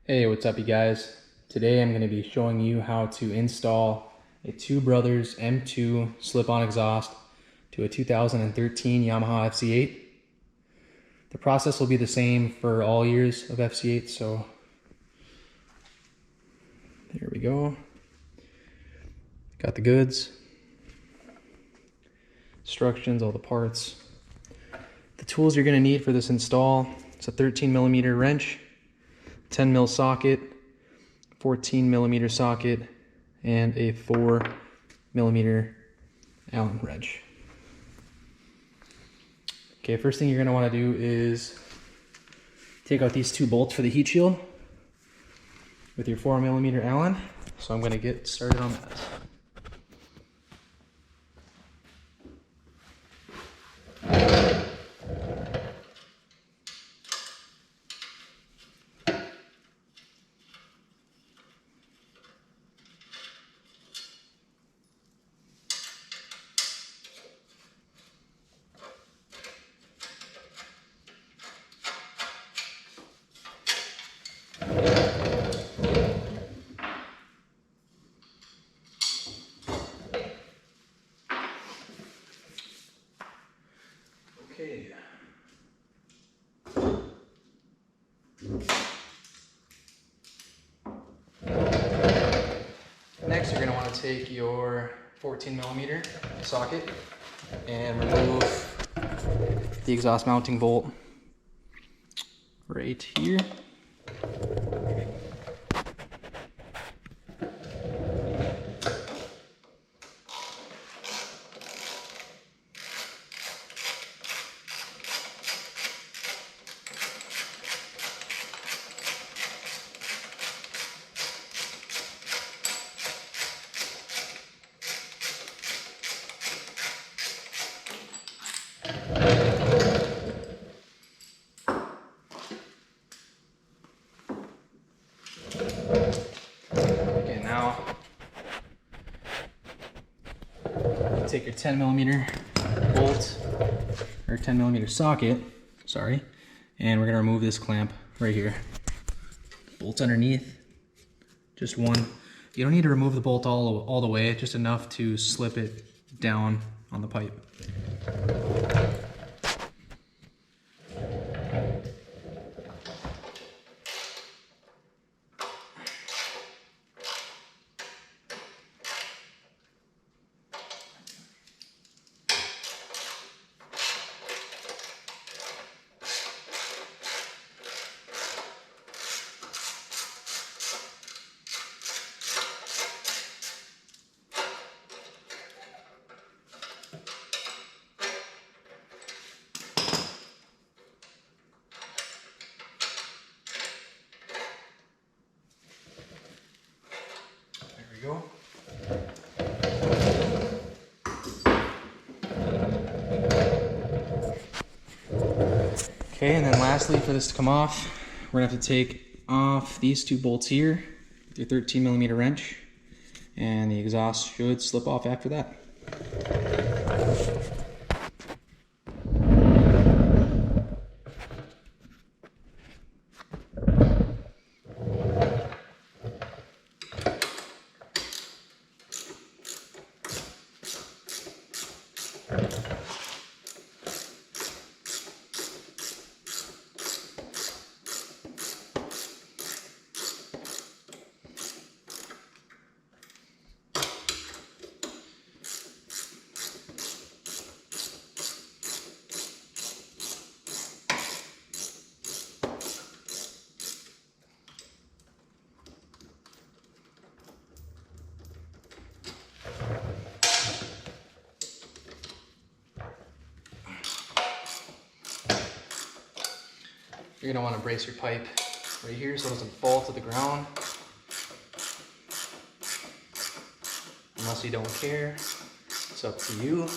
Hey, what's up you guys? Today I'm going to be showing you how to install a Two Brothers M2 slip-on exhaust to a 2013 Yamaha FZ8. The process will be the same for all years of FZ8, so there we go. Got the goods, instructions, all the parts. The tools you're going to need for this install: it's a 13mm wrench, 10mm socket, 14mm socket, and a 4mm Allen wrench. Okay, first thing you're going to want to do is take out these two bolts for the heat shield with your 4mm Allen. So I'm going to get started on that. Okay. Next, you're going to want to take your 14mm socket and remove the exhaust mounting bolt right here. Okay, now take your 10mm bolt, or 10mm socket, sorry, and we're going to remove this clamp right here. Bolt's underneath, just one. You don't need to remove the bolt all the way, just enough to slip it down on the pipe. Go. Okay, and then lastly, for this to come off, we're gonna have to take off these two bolts here with your 13mm wrench, and the exhaust should slip off after that. You're going to want to brace your pipe right here so it doesn't fall to the ground. Unless you don't care, it's up to you.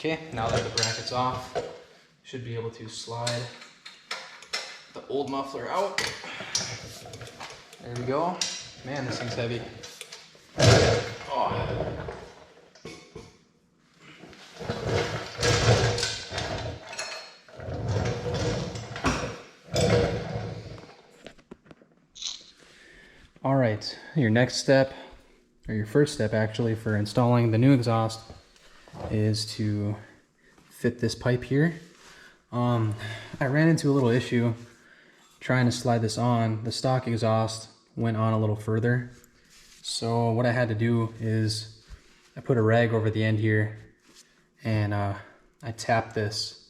Okay, now that the bracket's off, should be able to slide the old muffler out. There we go. Man, this thing's heavy. Oh. All right, your next step, or your first step actually, for installing the new exhaust is to fit this pipe here. I ran into a little issue trying to slide this on. The stock exhaust went on a little further. So what I had to do is I put a rag over the end here and I tapped this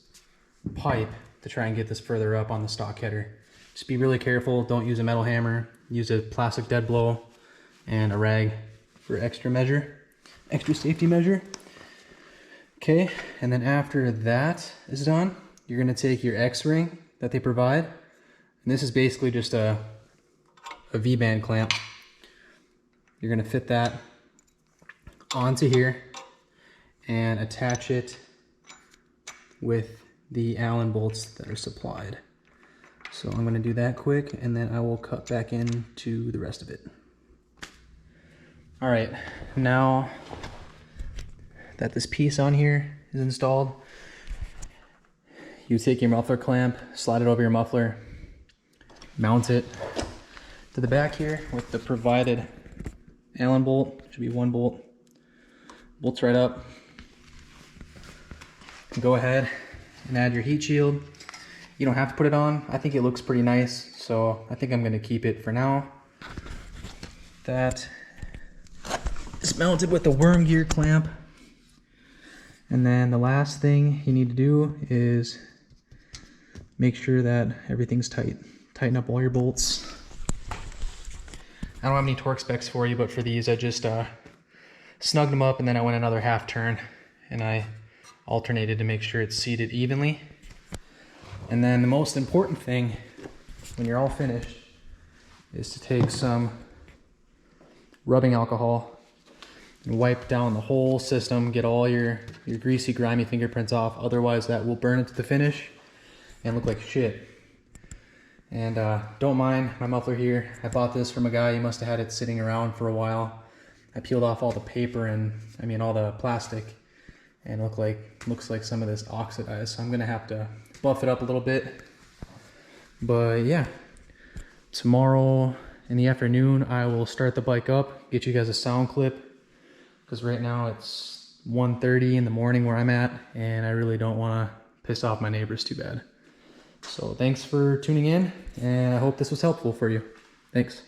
pipe to try and get this further up on the stock header. Just be really careful, don't use a metal hammer, use a plastic dead blow and a rag for extra safety measure. Okay, and then after that is done, you're gonna take your X-ring that they provide, and this is basically just a V-band clamp. You're gonna fit that onto here and attach it with the Allen bolts that are supplied. So I'm gonna do that quick and then I will cut back into the rest of it. All right, now that this piece on here is installed, you take your muffler clamp, slide it over your muffler, mount it to the back here with the provided Allen bolt. Should be one bolt. Bolts right up. Go ahead and add your heat shield. You don't have to put it on. I think it looks pretty nice, so I think I'm gonna keep it for now. That is mounted with the worm gear clamp. And then the last thing you need to do is make sure that everything's tight. Tighten up all your bolts. I don't have any torque specs for you, but for these I just snugged them up and then I went another half turn and I alternated to make sure it's seated evenly. And then the most important thing when you're all finished is to take some rubbing alcohol and wipe down the whole system, get all your greasy, grimy fingerprints off. Otherwise that will burn into the finish and look like shit. And don't mind my muffler here. I bought this from a guy. He must have had it sitting around for a while. I peeled off all the paper and all the plastic, and looks like some of this oxidized. So I'm gonna have to buff it up a little bit. But yeah, tomorrow in the afternoon I will start the bike up, get you guys a sound clip, because right now it's 1:30 in the morning where I'm at, and I really don't want to piss off my neighbors too bad. So thanks for tuning in, and I hope this was helpful for you. Thanks.